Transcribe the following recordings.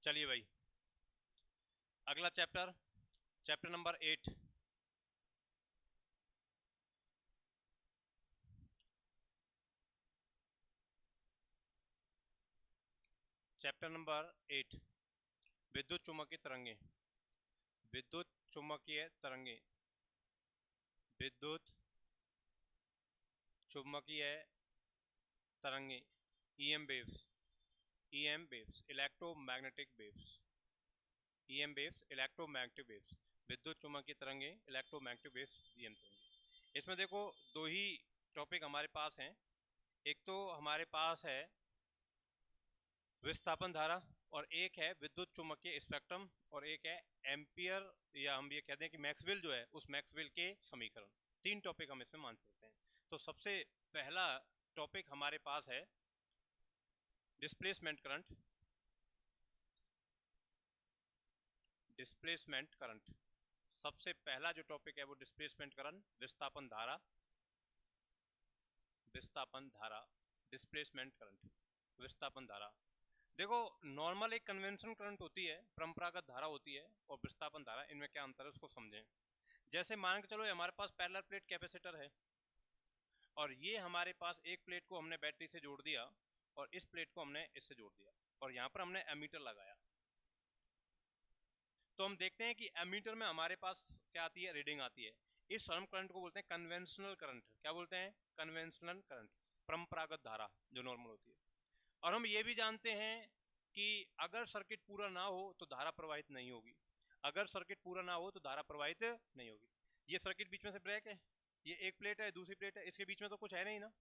चलिए भाई, अगला chapter, chapter number 8। Chapter number 8, विद्युत चुम्बकीय तरंगे। विद्युत चुम्बकीय तरंगे, विद्युत चुम्बकीय तरंगे, EM waves, EM waves, electromagnetic waves, EM waves, electromagnetic waves, विद्युत चुम्बकीय तरंगे, इलेक्ट्रोमैग्नेटिक वेव्स, ईएम तरंगे। इसमें देखो दो ही टॉपिक हमारे पास हैं। एक तो हमारे पास है विस्थापन धारा, और एक है विद्युत चुम्बकीय स्पेक्ट्रम, और एक है एम्पियर, या हम ये कहते हैं कि मैक्सवेल जो है उस मैक्सवेल के समीकरण। तीन टॉपिक हम इसमें मान सकते हैं। तो सबसे पहला टॉपिक हमारे पास है डिस्प्लेसमेंट करंट। डिस्प्लेसमेंट करंट, सबसे पहला जो टॉपिक है वो डिस्प्लेसमेंट करंट, विस्थापन धारा, विस्थापन धारा, डिस्प्लेसमेंट करंट, विस्थापन धारा। देखो, नॉर्मल एक कन्वेंशनल करंट होती है, परंपरागत धारा होती है, और विस्थापन धारा, इनमें क्या अंतर है उसको समझें। जैसे मान के चलो हमारे पास पैरेलल प्लेट कैपेसिटर है, और ये हमारे पास एक प्लेट को हमने बैटरी से जोड़ दिया और इस प्लेट को हमने इससे जोड़ दिया, और यहाँ पर हमने एमीटर लगाया। तो हम देखते हैं कि एमीटर में हमारे पास क्या आती है, रीडिंग आती है। इस सर्म करंट को बोलते हैं कन्वेंशनल करंट। क्या बोलते हैं? कन्वेंशनल करंट, परंपरागत धारा जो नॉर्मल होती है। और हम ये भी जानते हैं कि अगर सर्किट पूरा ना हो तो धारा प्रवाहित नहीं होगी। अगर सर्किट पूरा ना हो तो धारा प्रवाहित नहीं होगी। ये सर्किट बीच में से ब्रेक है, ये एक प्लेट है, दूसरी प्लेट है, इसके बीच में तो कुछ है नहीं ना,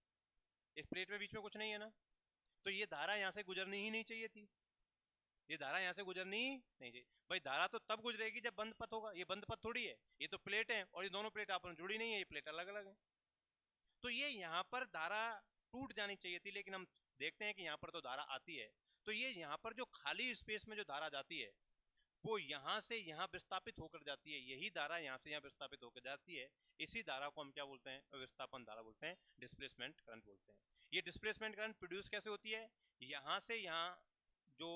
इस प्लेट में बीच में कुछ नहीं है ना, तो ये धारा यहां से गुजरनी ही नहीं चाहिए थी। ये धारा यहां से गुजरनी नहीं चाहिए भाई। धारा तो तब गुजरेगी जब बंद पथ होगा। ये बंद पथ थोड़ी है, ये तो प्लेट है, और ये दोनों प्लेट आपस में जुड़ी नहीं है, ये प्लेट अलग अलग है। तो ये यहाँ पर धारा टूट जानी चाहिए थी, लेकिन हम देखते हैं कि यहाँ पर तो धारा आती है। तो ये यहाँ पर जो खाली स्पेस में जो धारा जाती है वो यहाँ से यहाँ विस्थापित होकर जाती है। यही धारा यहाँ से यहाँ विस्थापित होकर जाती है। इसी धारा को हम क्या बोलते हैं? विस्थापन धारा बोलते हैं, डिस्प्लेसमेंट करंट बोलते हैं। ये डिस्प्लेसमेंट करंट प्रोड्यूस कैसे होती है? यहाँ से यहाँ जो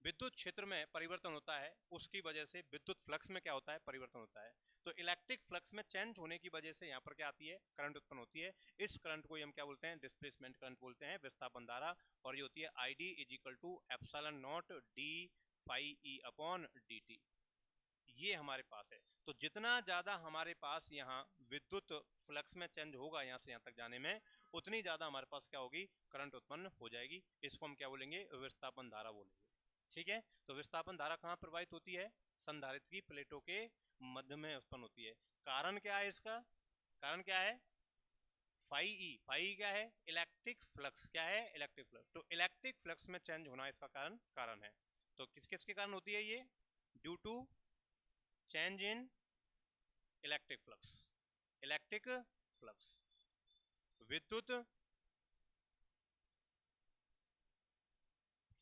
विद्युत क्षेत्र में परिवर्तन होता है उसकी वजह से विद्युत फ्लक्स में क्या होता है? परिवर्तन होता है। तो इलेक्ट्रिक फ्लक्स में चेंज होने की वजह से यहाँ पर क्या आती है? करंट उत्पन्न होती है। इस करंट को हम क्या बोलते हैं? डिस्प्लेसमेंट करंट बोलते हैं, विस्थापन धारा। और ये होती है I D is equal to epsilon naught D phi E upon D T. ये हमारे पास है। तो जितना ज्यादा हमारे पास यहाँ विद्युत फ्लक्स में चेंज होगा यहाँ से यहाँ तक जाने में, उतनी ज्यादा हमारे पास क्या होगी? करंट उत्पन्न हो जाएगी। इसको हम क्या बोलेंगे? विस्थापन धारा बोलेंगे। ठीक है। तो विस्थापन धारा कहाँ प्रवाहित होती है? संधारित्र की प्लेटों के मध्य में उत्पन्न होती है। कारण क्या है इसका? कारण क्या है? Phi E. फाई क्या है? Electric flux. क्या है? Electric flux. तो इलेक्ट्रिक फ्लक्स में चेंज होना इसका कारण है। तो किस किस के कारण होती है ये? Due to change in electric flux. Electric flux, विद्युत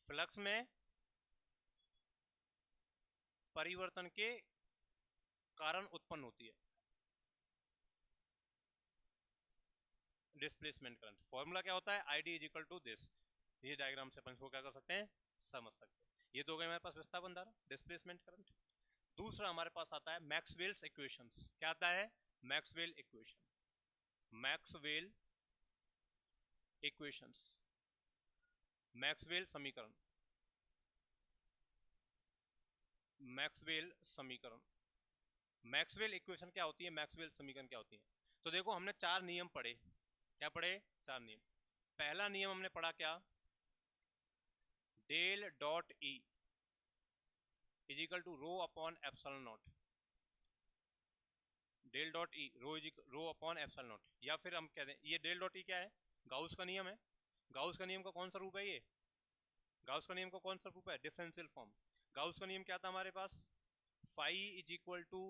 फ्लक्स में परिवर्तन के कारण उत्पन्न होती है डिस्प्लेसमेंट करंट। फॉर्मूला क्या होता है? I D is equal to this. ये डायग्राम से अपन इसको क्या कर सकते हैं? समझ सकते हैं। ये तो हो गए हमारे पास विस्थापन धारा, डिस्प्लेसमेंट करंट। दूसरा हमारे पास आता है मैक्सवेल्स इक्वेशंस। क्या आता है? Maxwell equation. Maxwell equations, Maxwell समीकरण, मैक्सवेल समीकरण। मैक्सवेल इक्वेशन क्या होती है? मैक्सवेल समीकरण क्या होती है? तो देखो, हमने चार नियम पढ़े। क्या पढ़े? चार नियम। पहला नियम हमने पढ़ा क्या? Del dot E is equal to rho upon epsilon naught. Del dot E rho upon epsilon naught. या फिर हम कहते हैं, ये डेल डॉट ई क्या है? गाउस का नियम है। गाउस का नियम का कौन सा रूप है ये? गाउस का नियम का कौन सा रूप है? Differential form. गाउस का नियम क्या था हमारे पास? Phi is equal to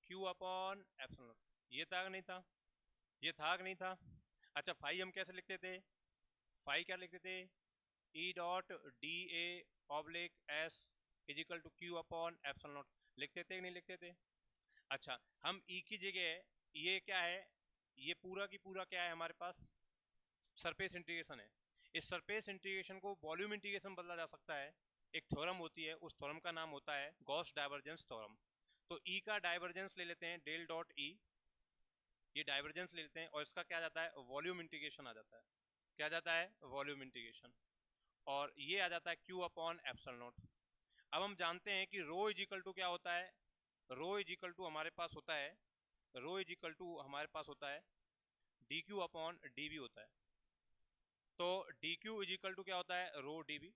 Q upon epsilon naught. ये था कि नहीं था? ये था कि नहीं था? अच्छा, फाई हम कैसे लिखते थे? फाई क्या लिखते थे? E dot D A oblique S is equal to Q upon epsilon naught. लिखते थे कि नहीं लिखते थे? अच्छा, हम ई की जगह, ये क्या है? ये पूरा की पूरा क्या है हमारे पास? सरफेस इंटीग्रेशन है। इस सरफेस इंटीग्रेशन को वॉल्यूम इंटीग्रेशन बदला जा सकता है, एक थ्योरम होती है, उस थ्योरम का नाम होता है गॉस डाइवर्जेंस थ्योरम। तो ई का डाइवर्जेंस ले लेते हैं डेल डॉट ई, ये डाइवर्जेंस ले लेते हैं और इसका क्या जाता है वॉल्यूम इंटीग्रेशन आ जाता है। क्या जाता है वॉल्यूम इंटीग्रेशन, और ये आ जाता है क्यू अपॉन एप्सिलॉन नॉट। अब हम जानते हैं कि रो इज इक्वल टू क्या होता है, रो इज इक्वल टू हमारे पास होता है, रो इज इक्वल टू हमारे पास होता है D Q upon D V होता है। तो D Q is equal to क्या होता है रो डी वी,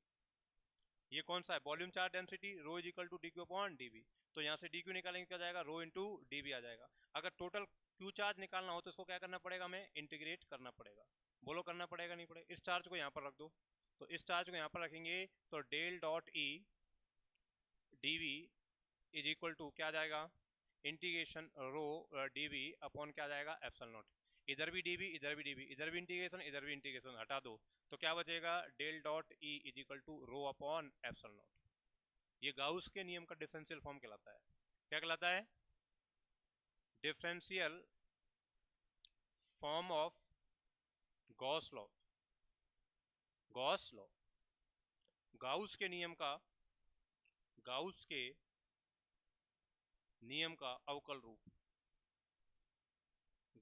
ये कौन सा है volume charge density, rho is equal to D Q upon D V. तो यहाँ से डी क्यू निकालेंगे क्या जाएगा रो इंटू डी वी आ जाएगा। अगर टोटल क्यू चार्ज निकालना हो तो इसको क्या करना पड़ेगा, हमें इंटीग्रेट करना पड़ेगा। बोलो करना पड़ेगा नहीं पड़ेगा। इस चार्ज को यहाँ पर रख दो, तो इस चार्ज को यहाँ पर रखेंगे तो del dot E D V is equal to क्या जाएगा integration rho D we upon क्या जाएगा एप्सिलॉन नॉट। इधर भी डीवी इधर भी डीवी, इधर भी इंटीग्रेशन इधर भी इंटीग्रेशन, हटा दो तो क्या बचेगा del dot E is equal to rho upon epsilon naught. ये गाउस के नियम का डिफरेंशियल फॉर्म कहलाता है। क्या कहलाता है differential form of Gauss law. Gauss law Gauss के नियम का, गाउस के नियम का अवकल रूप,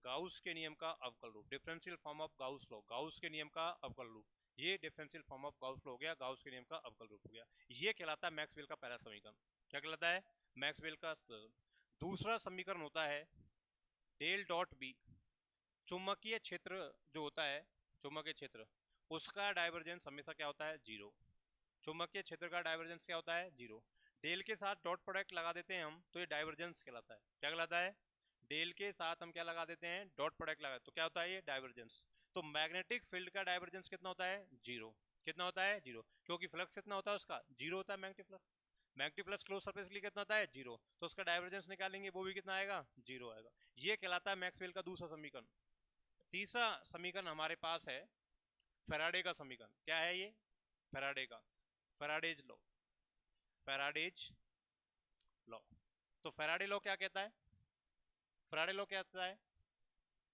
गाउस के नियम का अवकल रूप, differential form of Gauss law, Gauss के नियम का अवकल रूप। ये differential form of Gauss law हो गया, गाउस के नियम का अवकल रूप हो गया। ये कहलाता है मैक्सवेल का पहला समीकरण। क्या कहलाता है मैक्सवेल का। दूसरा समीकरण होता है डेल डॉट बी, चुंबकीय क्षेत्र जो होता है, चुंबकीय क्षेत्र उसका डाइवर्जेंस हमेशा क्या होता है जीरो। चुंबकीय क्षेत्र का डाइवर्जेंस क्या होता है जीरो। डेल के साथ डॉट प्रोडक्ट लगा देते हैं हम तो ये डाइवर्जेंस कहलाता है। क्या कहलाता है डेल के साथ हम क्या लगा देते हैं डॉट प्रोडक्ट लगा, तो क्या होता है ये डाइवर्जेंस। तो मैग्नेटिक फील्ड का डाइवर्जेंस कितना होता है जीरो। कितना होता है जीरो, क्योंकि फ्लक्स कितना होता है उसका जीरो होता है magnetic flux. Magnetic flux close surface के लिए कितना होता है जीरो, तो उसका डाइवर्जेंस निकालेंगे वो भी कितना आएगा जीरो आएगा। ये कहलाता है मैक्सवेल का दूसरा समीकरण। तीसरा समीकरण हमारे पास है फैराडे का समीकरण। क्या है ये फैराडे का, फैराडेज लॉ, फैराडेज लॉ। तो फैराडे लॉ क्या कहता है, फैराडे लॉ क्या कहता है,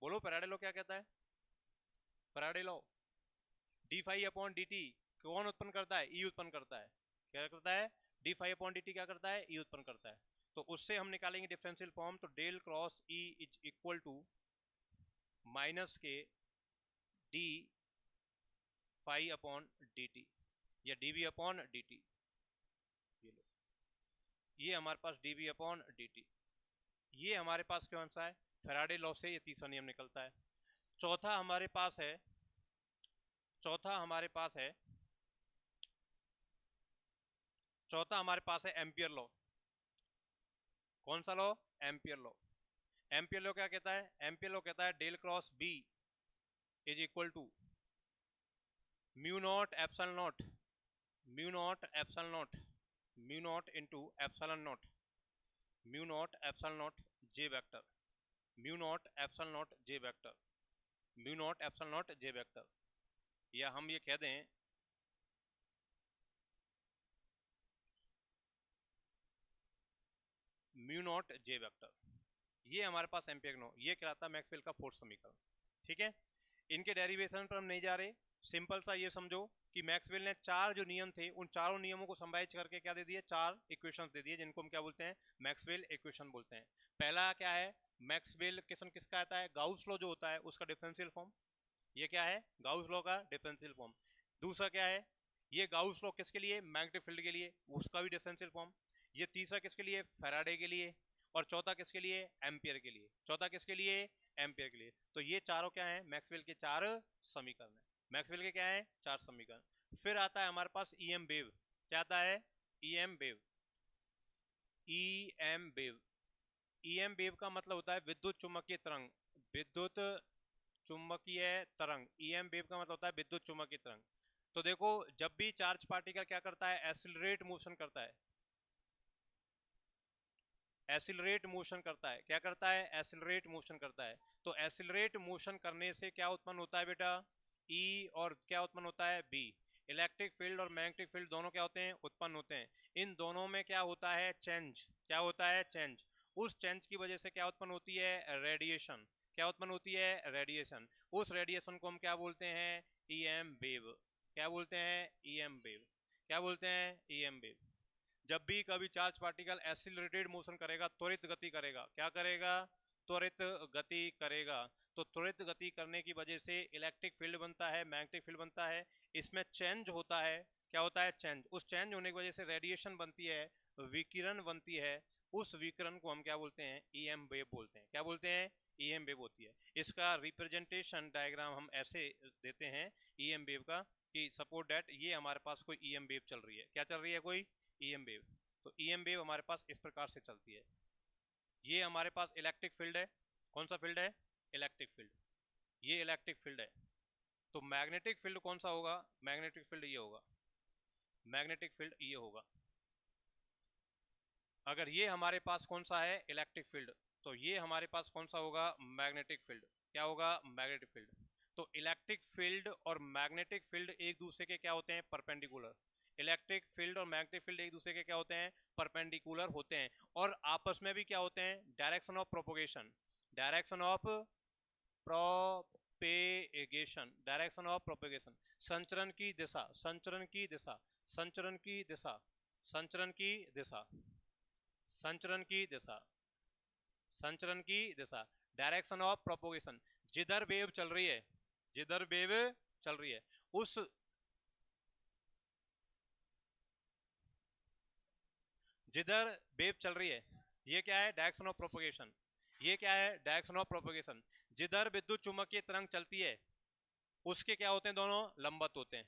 बोलो फैराडे लॉ क्या कहता है। Faraday law D phi upon D T कौन उत्पन्न करता है ई उत्पन्न करता है। क्या करता है D phi upon D T क्या करता है ई उत्पन्न करता है। तो उससे हम निकालेंगे डिफरेंशियल फॉर्म, तो del cross E is equal to minus k d phi upon D t या d we upon D T. ये लो, ये हमारे पास d we upon D T, ये हमारे पास कौन सा है फैराडे लॉ से ये तीसरा नियम निकलता है। चौथा हमारे पास है, चौथा हमारे पास है, चौथा हमारे पास है एम्पियर लॉ। कौन सा law Ampere law. Ampere law क्या कहता है, एम्पियर लॉ कहता है del cross B is equal to mu naught epsilon naught, mu naught epsilon naught, mu naught into epsilon naught, mu naught epsilon naught J vector, mu naught epsilon naught J vector, mu naught epsilon naught J vector, या हम ये कह दें mu naught J vector. ये हमारे पास ampere law, ये कहलाता है मैक्सवेल का फोर्थ समीकरण। ठीक है, इनके डेरिवेशन पर हम नहीं जा रहे, सिंपल सा ये समझो कि मैक्सवेल ने चार जो नियम थे उन चारों नियमों को संभाइज करके क्या दे दिए, चार इक्वेशंस दे दिए जिनको हम क्या बोलते हैं मैक्सवेल इक्वेशन बोलते हैं। पहला क्या है मैक्सवेल इक्वेशन किसका आता है, गाउस लॉ जो होता है उसका डिफरेंशियल फॉर्म। ये क्या है गाउस लॉ का डिफरेंशियल फॉर्म। दूसरा क्या है ये गाउस लॉ किसके लिए मैग्नेटिक फील्ड के लिए, उसका भी डिफरेंशियल फॉर्म। ये तीसरा किसके लिए फैराडे के लिए, और चौथा किसके लिए एम्पियर के लिए, चौथा किसके लिए एम्पियर के लिए। तो ये चारों क्या हैं मैक्सवेल के चार समीकरण है। मैक्सवेल के क्या है चार समीकरण। फिर आता है हमारे पास ईएम वेव। क्या आता है EM wave, EM wave, EM wave का मतलब होता है विद्युत चुम्बकीय तरंग, विद्युत चुम्बकीय तरंग। ईएम वेव का मतलब होता है विद्युत चुम्बकीय तरंग। तो देखो जब भी चार्ज पार्टिकल क्या करता है एक्सिलरेट मोशन करता है, एक्सिलरेट मोशन करता है, क्या करता है एक्सिलरेट मोशन करता है। तो एक्सिलरेट मोशन करने से क्या उत्पन्न होता है बेटा ई, और क्या उत्पन्न होता है बी। इलेक्ट्रिक फील्ड और मैग्नेटिक फील्ड दोनों क्या होते हैं उत्पन्न होते हैं। इन दोनों में क्या होता है चेंज, क्या होता है चेंज। उस चेंज की वजह से क्या उत्पन्न होती है रेडिएशन, क्या उत्पन्न होती है रेडिएशन। उस रेडिएशन को हम क्या बोलते हैं ईएम वेव, क्या बोलते हैं ईएम वेव। क्या बोलते हैं, ईएम वेव। जब भी कभी चार्ज पार्टिकल एक्सीलरेटेड मोशन करेगा, त्वरित गति करेगा, क्या करेगा, त्वरित गति करेगा, तो त्वरित गति करने की वजह से इलेक्ट्रिक फील्ड बनता है, मैग्नेटिक फील्ड बनता है, इसमें चेंज होता है, क्या होता है, चेंज। उस चेंज होने की वजह से रेडिएशन बनती है, विकिरण बनती है, उस विकिरण को हम क्या बोलते हैं, ईएम वेव बोलते हैं। क्या बोलते हैं, ईएम वेव होती है। इसका रिप्रेजेंटेशन डायग्राम हम ऐसे देते हैं ईएम वेव का, कि सपोर्ट दैट ये हमारे पास कोई ईएम वेव चल रही है, क्या चल रही है, कोई ईएम वेव। तो ईएम वेव हमारे पास इस प्रकार से चलती है। ये हमारे पास इलेक्ट्रिक फील्ड है, कौन सा फील्ड है, इलेक्ट्रिक फील्ड, ये इलेक्ट्रिक फील्ड है। तो मैग्नेटिक फील्ड कौन सा होगा, मैग्नेटिक फील्ड ये होगा, मैग्नेटिक फील्ड ये होगा। अगर ये हमारे पास कौन सा है, इलेक्ट्रिक फील्ड, तो ये हमारे पास कौन सा होगा, मैग्नेटिक फील्ड, क्या होगा, मैग्नेटिक फील्ड। तो इलेक्ट्रिक फील्ड और मैग्नेटिक फील्ड एक दूसरे के क्या होते हैं, परपेंडिकुलर। इलेक्ट्रिक फील्ड और मैग्नेटिक फील्ड एक दूसरे के क्या होते हैं, परपेंडिकुलर होते हैं, और आपस में भी क्या होते हैं, direction of propagation, direction of propagation, direction of propagation, संचरण की दिशा, संचरण की दिशा, संचरण की दिशा, संचरण की दिशा, संचरण की दिशा, संचरण की दिशा, डायरेक्शन ऑफ प्रोपोगेशन। जिधर वेव चल रही है, जिधर वेव चल रही है, उस जिधर वेव चल रही है, ये क्या है, डायरेक्शन ऑफ प्रोपोगेशन, ये क्या है, डायरेक्शन ऑफ प्रोपोगेशन। जिधर विद्युत चुम्बकीय तरंग चलती है, उसके क्या होते हैं, दोनों लंबवत होते हैं।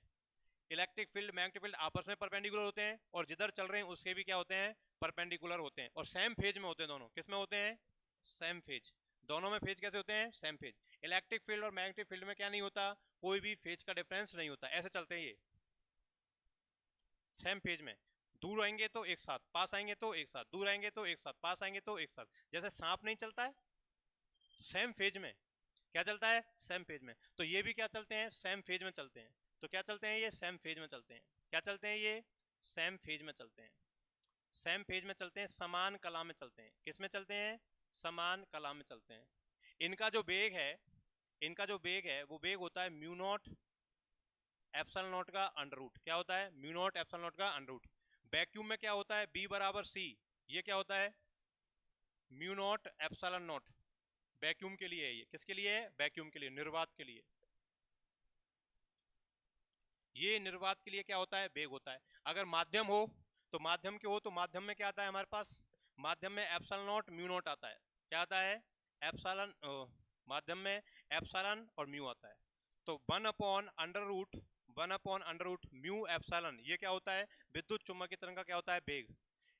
इलेक्ट्रिक फील्ड, मैग्नेटिक फील्ड आपस में परपेंडिकुलर होते हैं, और जिधर चल रहे हैं उसके भी क्या होते हैं, परपेंडिकुलर होते हैं, और सेम फेज में होते हैं दोनों। किस में होते हैं, सेम फेज। दोनों में फेज कैसे होते हैं, सेम फेज। इलेक्ट्रिक फील्ड और मैग्नेटिक फील्ड में क्या नहीं होता, कोई भी फेज का डिफरेंस नहीं होता, ऐसे चलते हैं ये सेम फेज में। दूर आएंगे तो एक साथ, पास आएंगे तो एक साथ, दूर आएंगे तो एक साथ, पास आएंगे तो एक साथ। जैसे सांप नहीं चलता है सेम फेज में, क्या चलता है, सेम फेज में, तो ये भी क्या चलते हैं, सेम फेज में चलते हैं। तो क्या चलते हैं, ये सेम फेज में चलते हैं, क्या चलते हैं, ये सेम फेज में चलते हैं, सेम फेज में चलते हैं, समान कला में चलते हैं। किस में चलते हैं, समान कला में चलते हैं। इनका जो वेग है, इनका जो वेग है वो वेग होता है म्यू नॉट एप्सिलॉन नॉट का अंडर रूट। क्या होता है, म्यू नॉट एप्सिलॉन नॉट का अंडर रूट। वैक्यूम में क्या होता है, B बराबर C, ये क्या होता है, mu naught epsilon not. Vacuum के लिए है ये, किसके लिए है, वैक्यूम के लिए, निर्वात के लिए। ये निर्वात के लिए क्या होता है, वेग होता है। अगर माध्यम हो, तो माध्यम के हो, तो माध्यम में क्या आता है हमारे पास, माध्यम में एप्सिलॉन नॉट म्यू नॉट आता है। क्या आता है, एप्सिलॉन, माध्यम में एप्सिलॉन और म्यू आता है। तो 1/√, 1/√, म्यू एप्सिलॉन, ये क्या होता है, विद्युत चुम्बकीय तरंग का क्या होता है, वेग।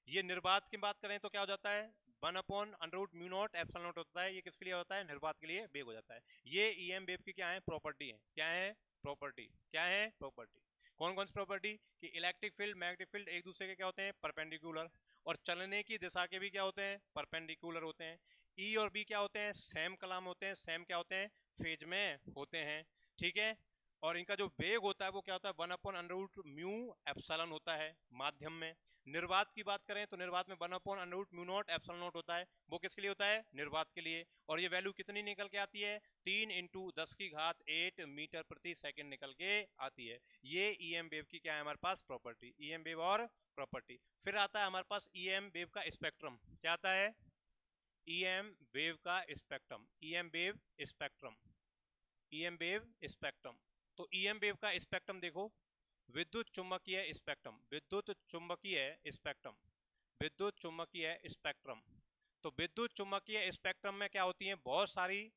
ये निर्वात की बात करें तो क्या हो जाता है, 1/√, म्यू नॉट एप्सिलॉन नॉट होता है। ये किसके लिए होता है, निर्वात के लिए वेग हो जाता है। ये ईएम वेव की क्या है, प्रॉपर्टी है, क्या है, प्रॉपर्टी, क्या है, प्रॉपर्टी। कौन कौन सी प्रॉपर्टी, कि इलेक्ट्रिक फील्ड, मैग्नेटिक फील्ड एक दूसरे के क्या होते हैं, परपेंडिकुलर, और चलने की दिशा के भी क्या होते हैं, परपेंडिकुलर होते हैं। ई और बी क्या होते हैं, सेम कलाम होते हैं, सेम क्या होते हैं, फेज में होते हैं, ठीक है। और इनका जो वेग होता है वो क्या होता है, 1/√, म्यू एप्सिलॉन होता है माध्यम में। निर्वात की बात करें तो निर्वात में 1/√, म्यू नॉट एप्सिलॉन नॉट होता है। वो किसके लिए होता है, निर्वात के लिए। और ये वैल्यू कितनी निकल के आती है, 3 × 10⁸ मीटर प्रति सेकंड निकल के आती है। ये ईएम वेव की क्या है हमारे पास, प्रॉपर्टी, ईएम वेव और प्रॉपर्टी। फिर आता है हमारे पास ईएम वेव का स्पेक्ट्रम। क्या आता है, ईएम वेव का spectrum, EM wave spectrum, EM wave spectrum. तो ईएम वेव का स्पेक्ट्रम देखो, विद्युत चुम्बकीय स्पेक्ट्रम, विद्युत चुम्बकीय स्पेक्ट्रम, विद्युत चुम्बकीय स्पेक्ट्रम। तो विद्युत चुम्बकीय स्पेक्ट्रम में क्या होती है, बहुत सारी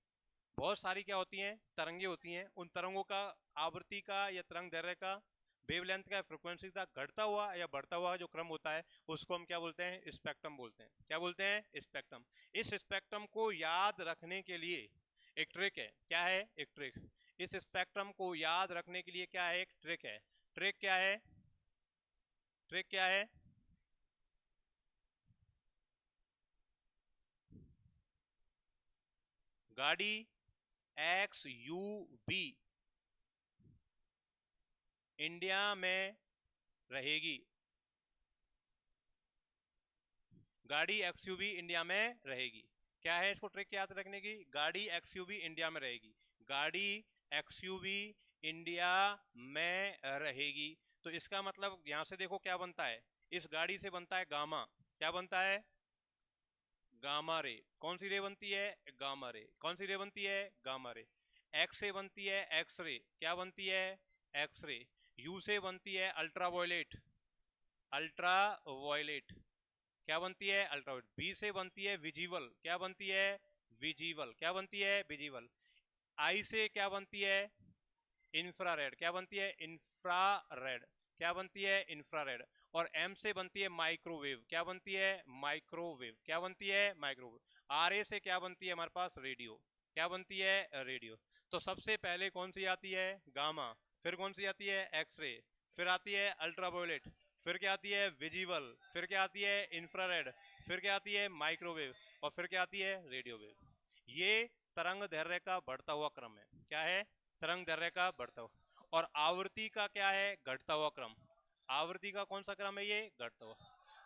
क्या होती हैं, तरंगे होती हैं। उन तरंगों का आवृत्ति का या तरंग दैर्ध्य का, वेवलेंथ का, फ्रीक्वेंसी का घटता हुआ या बढ़ता हुआ जो क्रम होता है, उसको हम क्या बोलते हैं, स्पेक्ट्रम बोलते हैं। क्या बोलते हैं, स्पेक्ट्रम। इस स्पेक्ट्रम को याद रखने के लिए एक ट्रिक है, क्या है, एक ट्रिक। इस स्पेक्ट्रम को याद रखने के लिए क्या है, एक ट्रिक है। ट्रिक क्या है, ट्रिक क्या है, गाड़ी XUV इंडिया में रहेगी, गाड़ी XUV इंडिया में रहेगी। क्या है इसको ट्रिक याद रखने की, गाड़ी XUV इंडिया में रहेगी, गाड़ी XUV इंडिया में रहेगी। तो इसका मतलब यहाँ से देखो क्या बनता है, इस गाड़ी से बनता है गामा, क्या बनता है, गामा रे। कौन सी रे बनती है, गामा रे। कौन सी रे बनती है, गामा रे। एक्स से बनती है एक्स रे, क्या बनती है, एक्स रे। यू से बनती है अल्ट्रा वायलेट, अल्ट्रा वायलेट, क्या बनती है, अल्ट्रावायलेट। बी से बनती है विजिबल, क्या बनती है, विजिबल, क्या बनती है, विजिबल। आई से क्या बनती है, इंफ्रारेड, क्या बनती है, इंफ्रारेड, क्या बनती है, इंफ्रारेड। और एम से बनती है माइक्रोवेव, क्या बनती है, माइक्रोवेव, क्या बनती है, माइक्रोवेव। आर ए से क्या बनती है हमारे पास, रेडियो, क्या बनती है, रेडियो। तो सबसे पहले कौन सी आती है, गामा, फिर कौन सी आती है, एक्सरे, फिर आती है अल्ट्रावायलेट, फिर क्या आती है, विजिबल, फिर क्या आती है, इंफ्रारेड, फिर क्या आती है, माइक्रोवेव, और फिर क्या आती है, रेडियो वेव। ये तरंग दैर्ध्य का बढ़ता हुआ क्रम है, क्या है, तरंग दैर्ध्य का बढ़ता हुआ। और आवृत्ति का क्या है, घटता हुआ क्रम। आवृत्ति का कौन सा क्रम है, ये घटता हुआ,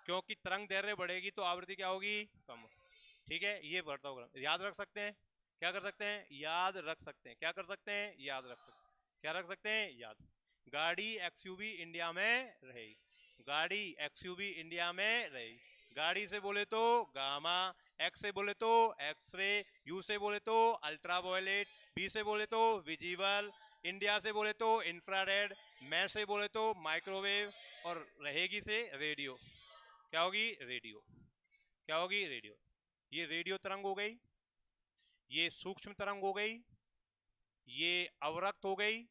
क्योंकि तरंग दैर्ध्य बढ़ेगी तो आवृत्ति क्या होगी, कम। ठीक है, ये बढ़ता हुआ क्रम याद रख सकते हैं, क्या कर सकते हैं, याद रख सकते हैं, क्या कर सकते हैं, याद रख सकते हैं, क्या रख सकते हैं, याद। गाड़ी एक्सयूवी इंडिया में रहेगी, गाड़ी एक्सयूवी इंडिया में रहेगी। गाड़ी से बोले तो गामा, एक्स से बोले तो एक्सरे, यू से बोले तो अल्ट्रावायलेट, बी से बोले तो विजिबल, इंडिया से बोले तो इंफ्रारेड, मैं से बोले तो माइक्रोवेव, और रहेगी से रेडियो, क्या होगी, रेडियो, क्या होगी, रेडियो। ये रेडियो तरंग हो गई, ये सूक्ष्म तरंग हो गई, ये अवरक्त हो गई,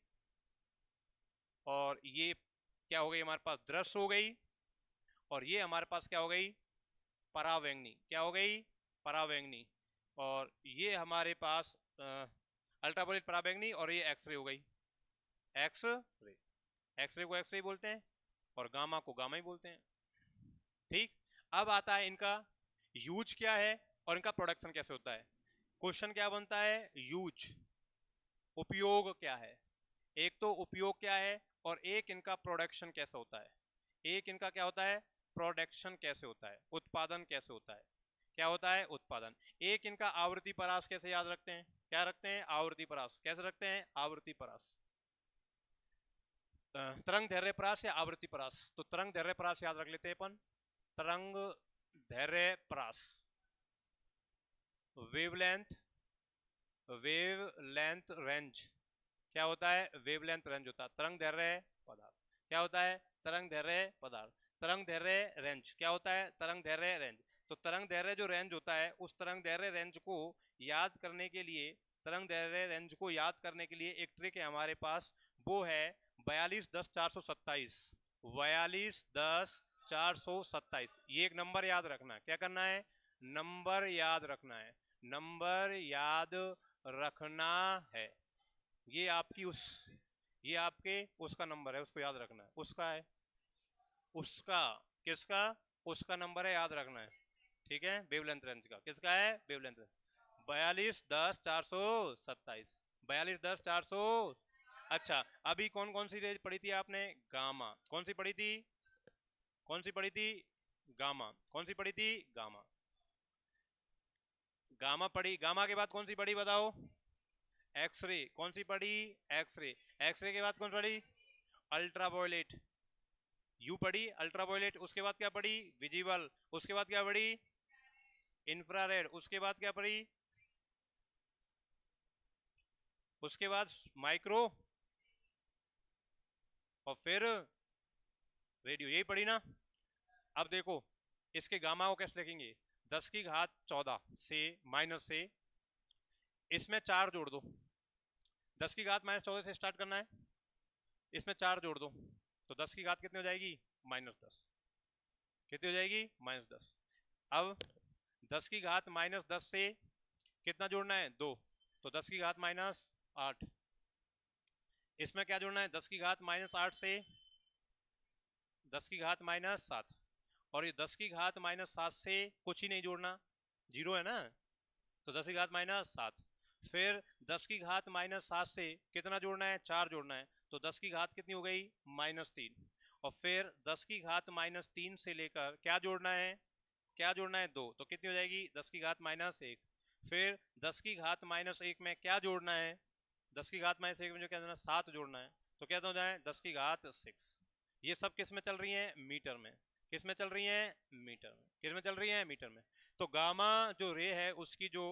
और ये क्या हो गई हमारे पास, दृश्य हो गई, और ये हमारे पास क्या हो गई, परावैंगनी, क्या हो गई, परावैंगनी। और ये हमारे पास अल्ट्रावायलेट परावैंगनी, और ये एक्सरे हो गई, एक्स रे। एक्सरे को एक्सरे बोलते हैं और गामा को गामा ही बोलते हैं। ठीक, अब आता है इनका यूज क्या है और इनका प्रोडक्शन कैसे होता है। क्वेश्चन क्या बनता है, यूज, उपयोग क्या है। एक तो उपयोग क्या है, और एक इनका प्रोडक्शन कैसे होता है। एक इनका क्या होता है, प्रोडक्शन कैसे होता है, उत्पादन कैसे होता है, क्या होता है, उत्पादन। एक इनका आवृत्ति परास कैसे याद रखते हैं, क्या रखते हैं, आवृत्ति परास, कैसे रखते हैं, आवृत्ति परास। तरंग धैर्य परास या आवृत्ति परास, तो तरंग धैर्य परास याद रख लेते हैं अपन। तरंग धैर्य परास, वेवलेंथ, वेवलेंथ रेंज, क्या होता है, वेवलेंथ रेंज होता है। तरंग दैर्ध्य पदार्थ, क्या होता है, तरंग दैर्ध्य पदार्थ। तरंग दैर्ध्य रेंज क्या होता है, तरंग दैर्ध्य रेंज। तो तरंग दैर्ध्य जो रेंज होता है, उस तरंग दैर्ध्य रेंज को याद करने के लिए, तरंग दैर्ध्य रेंज को याद करने के लिए एक ट्रिक है हमारे पास, वो है 4210 427। 4210 427, ये एक नंबर याद रखना है। क्या करना है, नंबर याद रखना है, नंबर याद रखना है। ये आपकी उस, ये आपके उसका नंबर है, उसको याद रखना है, उसका है, उसका, किसका, उसका नंबर है, याद रखना है। ठीक है, वेवलेंथ रेंज का, किसका है, वेवलेंथ रेंज 4210 427, 4210 400। अच्छा, अभी कौन कौन सी रेंज पढ़ी थी आपने, गामा, कौन सी पढ़ी थी, कौन सी पढ़ी थी, गामा, कौन सी पढ़ी थी, गामा, गामा पढ़ी। गामा के बाद कौन सी पढ़ी बताओ, एक्सरे, कौन सी पढ़ी, एक्सरे। एक्सरे के बाद कौन पढ़ी, अल्ट्रावायलेट। यू पढ़ी अल्ट्रावायलेट, उसके बाद क्या पढ़ी, विजिबल, उसके बाद क्या पढ़ी, इंफ्रारेड, उसके बाद क्या पढ़ी, उसके बाद माइक्रो, और फिर रेडियो, यही पढ़ी ना। अब देखो इसके गामा को कैसे लिखेंगे, 10 की घात 14 से माइनस से, इसमें 4 जोड़ दो, 10 की घात -14 से स्टार्ट करना है, इसमें 4 जोड़ दो, तो 10 की घात कितनी हो जाएगी, -10, कितनी हो जाएगी, -10। अब 10 की घात -10 से कितना जोड़ना है, 2, तो 10 की घात -8। इसमें क्या जोड़ना है, 10 की घात -8 से 10 की घात -7, और ये 10 की घात -7 से कुछ ही नहीं जोड़ना, 0 है ना, तो 10 की घात -7। फिर 10 की घात -7 से कितना जोड़ना है, 4 जोड़ना है, तो 10 की घात कितनी हो गई, -3। और फिर 10 की घात -3 से लेकर क्या जोड़ना है, क्या जोड़ना है, 2, तो कितनी हो जाएगी, 10 की घात -1। फिर 10 की घात -1 में क्या जोड़ना है, 10 की घात -1 में जो क्या जोड़ना है, 7 जोड़ना है, तो क्या हो जाए 10 की घात 6। ये सब किस में चल रही हैं? मीटर में। किस में चल रही हैं? मीटर में। किस में चल रही हैं? मीटर में। तो गामा जो रे है उसकी जो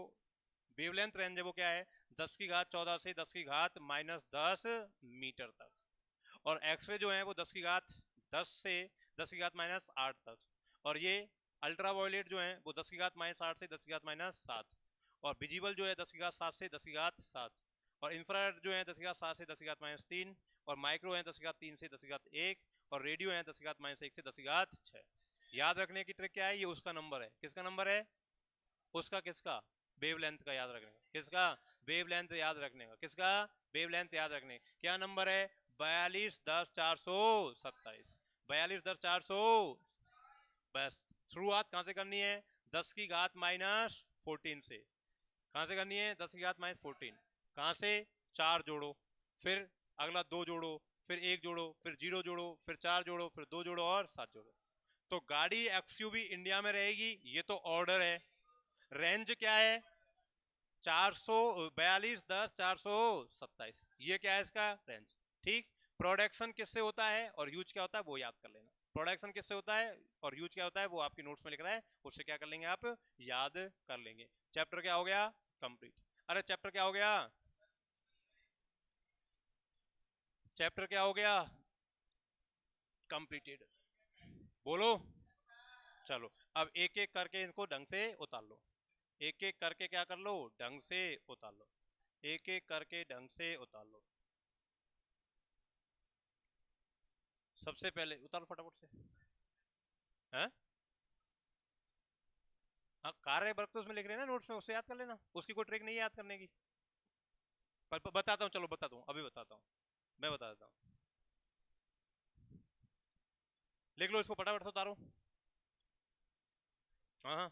वेवलेंथ रेंज है वो क्या है? 10 की घात 14 से 10 की घात -10 मीटर तक। और एक्सरे जो है वो 10 की घात 10 से 10 की घात -8 तक। और ये अल्ट्रावायलेट जो है वो 10 की घात -8 से 10 की घात -7। और विजिबल जो है 10 की घात 7 से 10 की घात 7। और इंफ्रारेड जो है 10 की घात 7 से 10 की घात -3। और माइक्रो है 10 की घात 3 से 10 की घात 1। और रेडियो है 10 की घात -1 से 10 की घात 6। याद रखने की ट्रिक क्या है? ये उसका नंबर है। किसका नंबर है? उसका। किसका? वेवलेंथ का याद रखने का। किसका? वेवलेंथ याद रखने का। किसका? वेवलेंथ याद रखने का। क्या नंबर है? 42 10 427। 42 10 400। बस शुरुआत कहां से करनी है? 10 की घात -14 से। कहां से करनी है? 10 की घात -14। कहां से? 4 जोड़ो, फिर अगला 2 जोड़ो, फिर 1 जोड़ो, फिर 0 जोड़ो, फिर 4 जोड़ो, फिर 2 जोड़ो और 7 जोड़ो। तो गाड़ी एक्सयूवी इंडिया में रहेगी, ये तो ऑर्डर है। रेंज क्या है? 42 10 427। ये क्या है इसका रेंज? ठीक। प्रोडक्शन किससे होता है और यूज क्या होता है वो याद कर लेना। प्रोडक्शन किससे होता है और यूज क्या होता है वो आपकी नोट्स में लिख रहा है, उससे क्या कर लेंगे आप? याद कर लेंगे। चैप्टर क्या हो गया? कंप्लीट। अरे चैप्टर क्या हो गया? चैप्टर क्या हो गया? कंप्लीटेड। बोलो। चलो अब एक एक करके इनको ढंग से उतार लो। एक एक करके क्या कर लो? ढंग से उतार लो। एक एक करके ढंग से उतार लो। सबसे पहले उतारो फटाफट से। हैं? हाँ, कार्य वर्ग तो उसमें लिख रहे हैं ना नोट्स में, उससे याद कर लेना। उसकी कोई ट्रिक नहीं है याद करने की। पर बताता हूँ, चलो बताता हूँ, अभी बताता हूँ। मैं बता देता हूँ। लिख लो इसको फटाफट से उतारो। हाँ हाँ।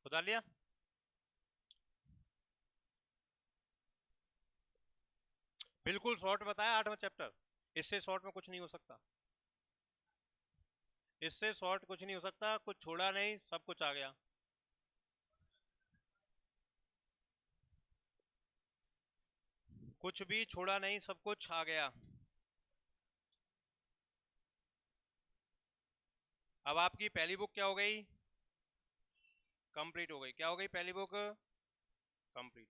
उतार लिया? बिल्कुल शॉर्ट बताया 8वां चैप्टर। इससे शॉर्ट में कुछ नहीं हो सकता। इससे शॉर्ट कुछ नहीं हो सकता। कुछ छोड़ा नहीं, सब कुछ आ गया। कुछ भी छोड़ा नहीं, सब कुछ आ गया। अब आपकी पहली बुक क्या हो गई? कंप्लीट हो गई। क्या हो गई पहली बुक? कंप्लीट।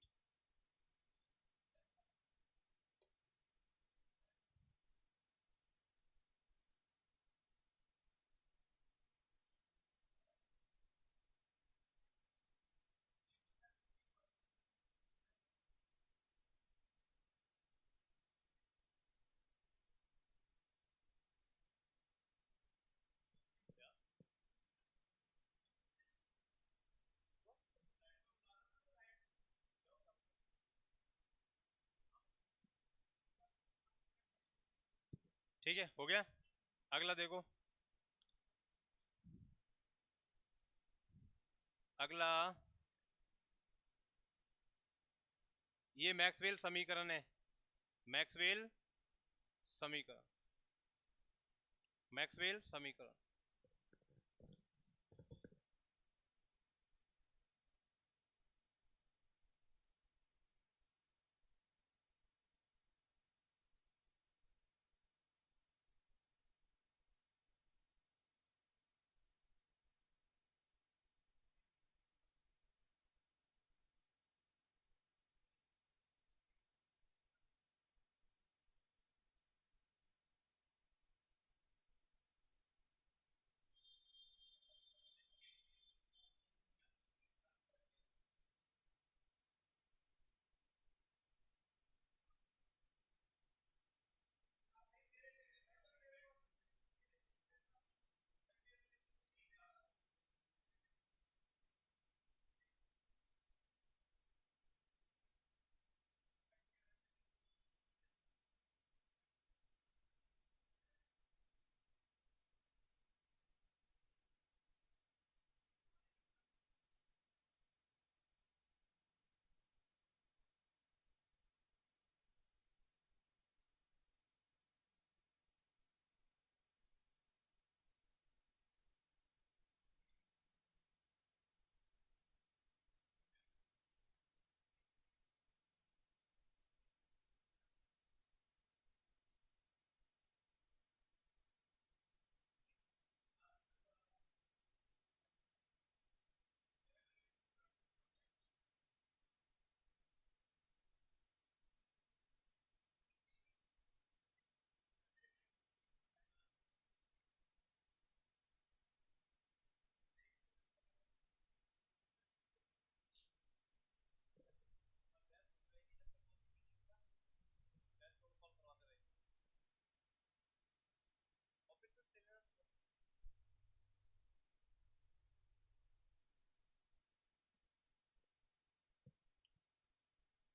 ठीक है, हो गया। अगला देखो। अगला, ये मैक्सवेल समीकरण है। मैक्सवेल समीकरण। मैक्सवेल समीकरण।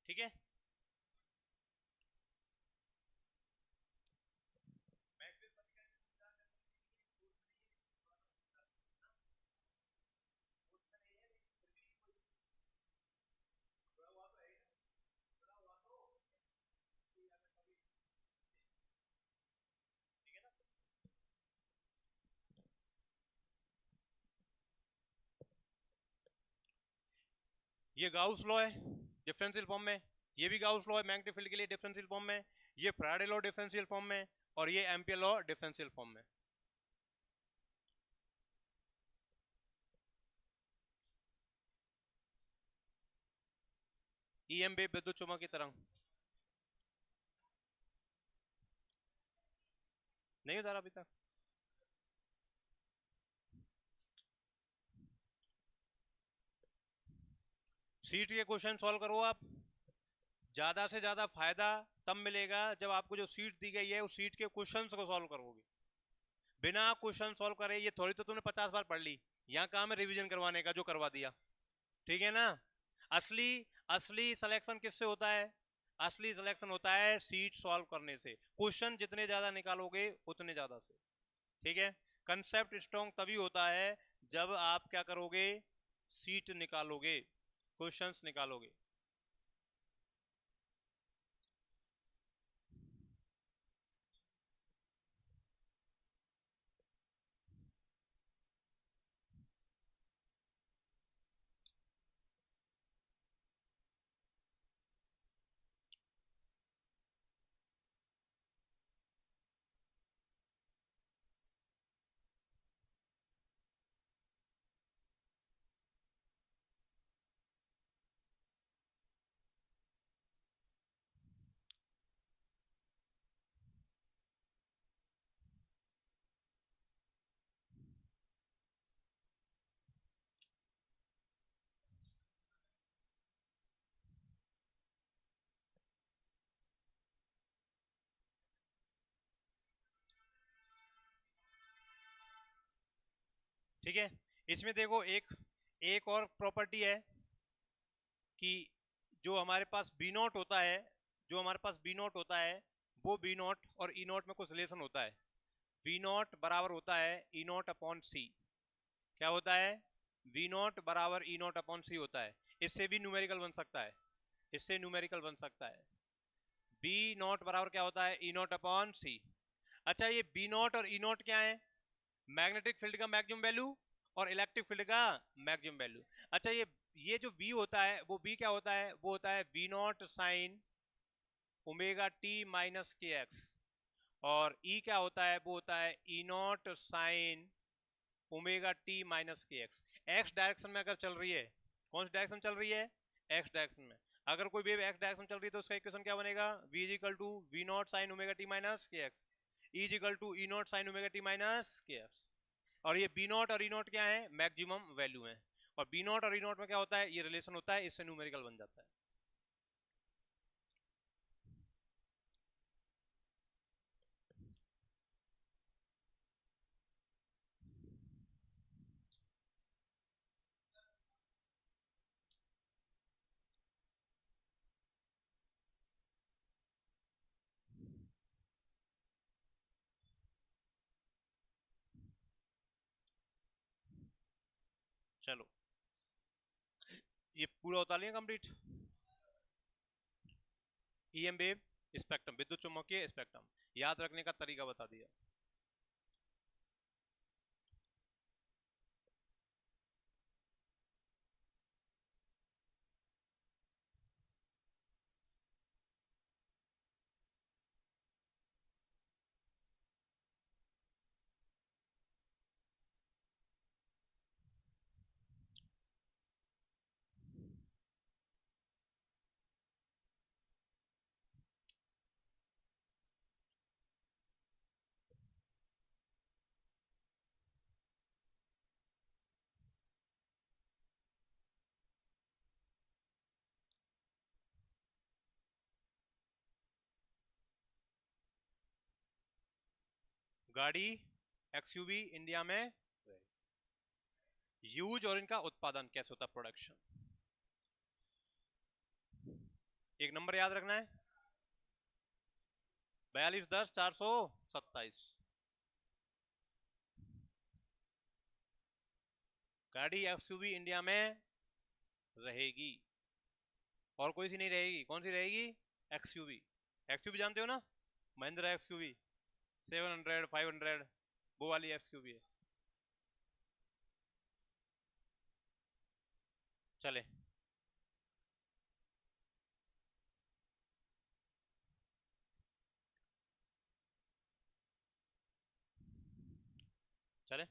ठीक है। ये गाउस लॉ है डिफरेंशियल फॉर्म में, ये भी गाउस लॉ है मैग्नेटिक फील्ड के लिए डिफरेंशियल फॉर्म में, ये फैराडे लॉ डिफरेंशियल फॉर्म में, और ये एम्पियर लॉ डिफरेंशियल फॉर्म में। ईएम वेव विद्युत चुम्बकीय तरंग नहीं उतारा अभी तक। सीट के क्वेश्चन सॉल्व करो आप, ज्यादा से ज्यादा फायदा तब मिलेगा जब आपको जो सीट दी गई है उस सीट के क्वेश्चंस को सॉल्व करोगे। बिना क्वेश्चन सॉल्व करे ये थोड़ी तो तुमने 50 बार पढ़ ली, यहाँ काम है रिवीजन करवाने का जो करवा दिया, ठीक है ना। असली असली सिलेक्शन किससे होता है? असली सिलेक्शन होता है सीट सॉल्व करने से, क्वेश्चन जितने ज्यादा निकालोगे उतने ज्यादा से, ठीक है। कंसेप्ट स्ट्रॉन्ग तभी होता है जब आप क्या करोगे, सीट निकालोगे, क्वेश्चंस निकालोगे। ठीक है, इसमें देखो एक एक और प्रॉपर्टी है कि जो हमारे पास बी नॉट होता है, जो हमारे पास बी नॉट होता है वो बी नॉट और ई नॉट में कुछ रिलेशन होता है। वी नॉट बराबर होता है ई नॉट अपॉन सी। क्या होता है? वी नॉट बराबर ई नॉट अपॉन सी होता है। इससे भी न्यूमेरिकल बन सकता है, इससे न्यूमेरिकल बन सकता है। बी नॉट बराबर क्या होता है? ई नॉट अपॉन सी। अच्छा, ये बी नॉट और ई नॉट क्या है? मैग्नेटिक फील्ड का मैक्सिमम वैल्यू और इलेक्ट्रिक फील्ड का मैक्सिमम वैल्यू। अच्छा, ये जो बी होता है वो बी क्या होता है? वो होता है v naught sine omega t minus k x. और ई क्या होता है? वो होता है E naught sine omega t minus k x. X direction में अगर चल रही है, कौन सी डायरेक्शन चल रही है? एक्स डायरेक्शन में। अगर कोई वेव एक्स डायरेक्शन चल रही है तो उसका इक्वेशन क्या बनेगा? v is equal to v naught sine omega t minus k x, E is equal to E naught sine omega t minus k x. और ये बी नॉट और ई नॉट क्या है? मैक्सिमम वैल्यू है। और बी नॉट और ई not में क्या होता है? ये रिलेशन होता है, इससे न्यूमेरिकल बन जाता है। चलो, ये पूरा होता नहीं कंप्लीट। ईएम वेव स्पेक्ट्रम, विद्युत चुम्बकीय स्पेक्ट्रम, याद रखने का तरीका बता दिया। गाड़ी एक्सयूवी इंडिया में यूज और इनका उत्पादन कैसे होता है, प्रोडक्शन। एक नंबर याद रखना है, 4210 427। गाड़ी एक्सयूवी इंडिया में रहेगी, और कोई सी नहीं रहेगी। कौन सी रहेगी? एक्सयूवी। एक्सयूवी जानते हो ना, महिंद्रा एक्सयूवी 700 500, वो वाली एक्सयूवी है। चले, चले।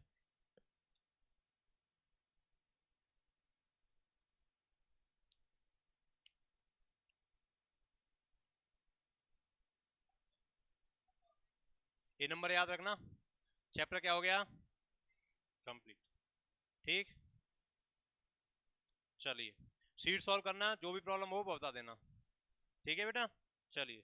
ये नंबर याद रखना। चैप्टर क्या हो गया? कंप्लीट। ठीक, चलिए शीट सॉल्व करना, जो भी प्रॉब्लम हो वो बता देना। ठीक है बेटा, चलिए।